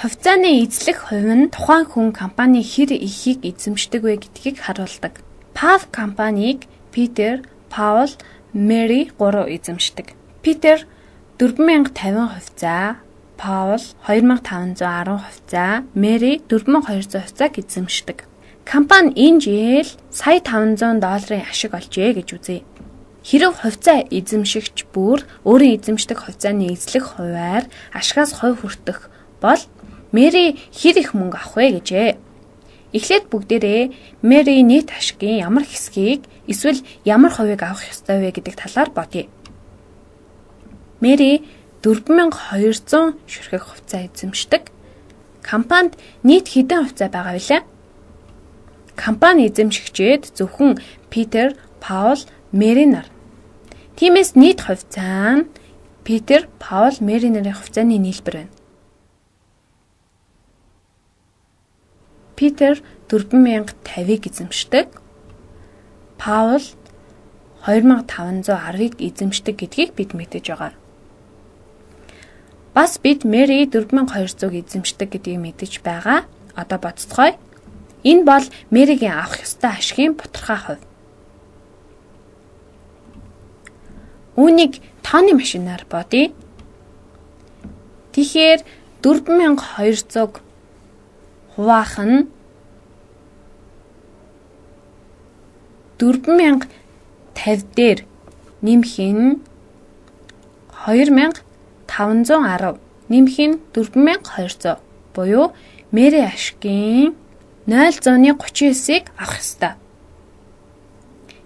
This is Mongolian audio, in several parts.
Хувьцааны эзлэх хувь нь тухайн хүн компани хэр ихийг эзэмшдэг вэ гэдгийг харуулдаг. PAV компанийг Питер, Паул, Мэри 3 эзэмшдэг. Питер 4050 хувьцаа, Паул 2510 хувьцаа, Мэри 4200 хувьцааг эзэмшдэг. Компани энэ жил сая $500 ашиг олжээ гэж үзье. Хэрэв хувьцаа эзэмшигч бүр өөрийн эзэмшдэг хувьцааны эзлэх хувиар ашигаас хувь хүртэх бол Мэри хэр их мөнгө авах вэ гэжээ. Эхлээд бүгдээрээ Мэри нийт ашигын ямар хэсгийг эсвэл ямар хувийг авах ёстой вэ гэдэг талаар бодъё. Мэри 4200 ширхэг хувьцаа эзэмшдэг. Компанид нийт хэдэн хувьцаа байгаа вэ? Компани эзэмшигчид зөвхөн Питер, Паул, Мэри нар. Тиймээс нийт хувьцаа нь Питер, Паул, Мэри нарын хувьцааны нийлбэр байна. Питер 4050-ыг эзэмшдэг. Паул 2510-ыг эзэмшдэг гэдгийг бид мэдэж байгаа. Бас бид Мэри 4200-ыг эзэмшдэг гэдгийг мэдэж байгаа. Одоо бодцгоё. Энэ бол Мэригийн авах ёстой ашигын тодорхой хувь. Үүнийг тооны машинаар бодъё. Тэгэхээр 4200-г хуваах нь 4050 дээр нэмэх нь 2510 нэмэх нь 4200 буюу Мэри ашигын 0.39-ыг авах ёстой.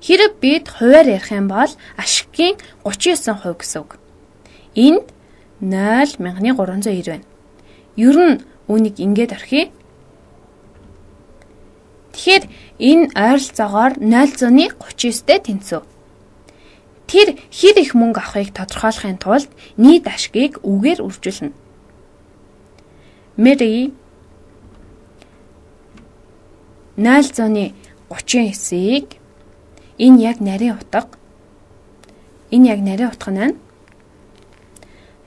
Хэрэв бид хувиар ярих юм бол ашигын 39% гэсэн үг. Энд 0.390 байна. Ер нь үүнийг ингээд орхиё. Тэгэхээр энэ ойролцоогоор 0.39-тэй тэнцв. Тэр хэр их мөнгө авахыг тодорхойлохын тулд нийт ашгийг үгээр үржүүлнэ. Мэри 0.39-ийг энэ яг нарийн утга. Энэ яг нарийн утга нь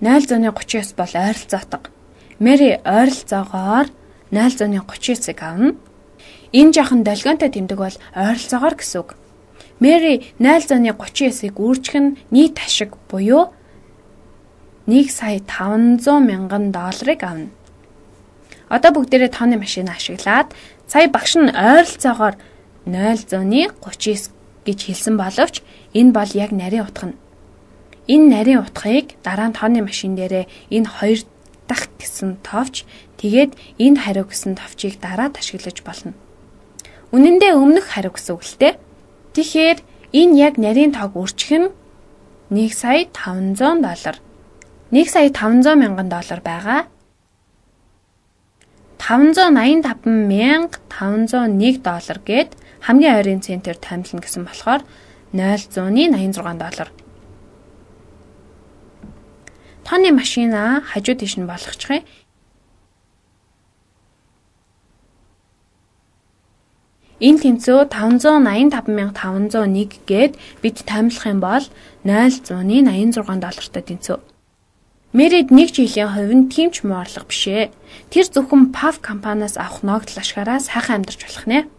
0.39 бол ойролцоо утга. Мэри ойролцоогоор 0.39-ыг авна. Энэ жоохон долгионтой тэмдэг бол ойролцоогоор гэсэн үг. Мэри 0.39-ыг үүрчих нь нийт ашиг буюу $1,500,000 авна. Одоо бүгдээрээ тооны машин ашиглаад сая багш нь ойролцоогоор 0.39 гэж хэлсэн боловч энэ бол яг нарийн утга нь. Энэ нарийн утгыг дараа нь тооны машин дээрээ энэ 2 дахь гэсэн товч тэгээд энэ хариу гэсэн товчийг дараад ашиглаж болно. Үнэн дээр өмнөх хариу гэсэн үг л дээ. Тэгэхээр энэ яг нарийн тоог үржих нь $1,500. $1,500,000 байгаа. $585,501 гээд хамгийн ойрын центээр томилно гэсэн болохоор $0.86. Тооны машина хажуу тийш нь болгочихъя. Энэ тэнцүү 585,501 гээд бид томилох юм бол $0.86 тэнцүү. Мэрид 1 жилийн хувь нь тийм ч муу орлого бишээ. Тэр зөвхөн PAV компаниас авах ногдол ашгаараа сайхан амьдарч болох нэ.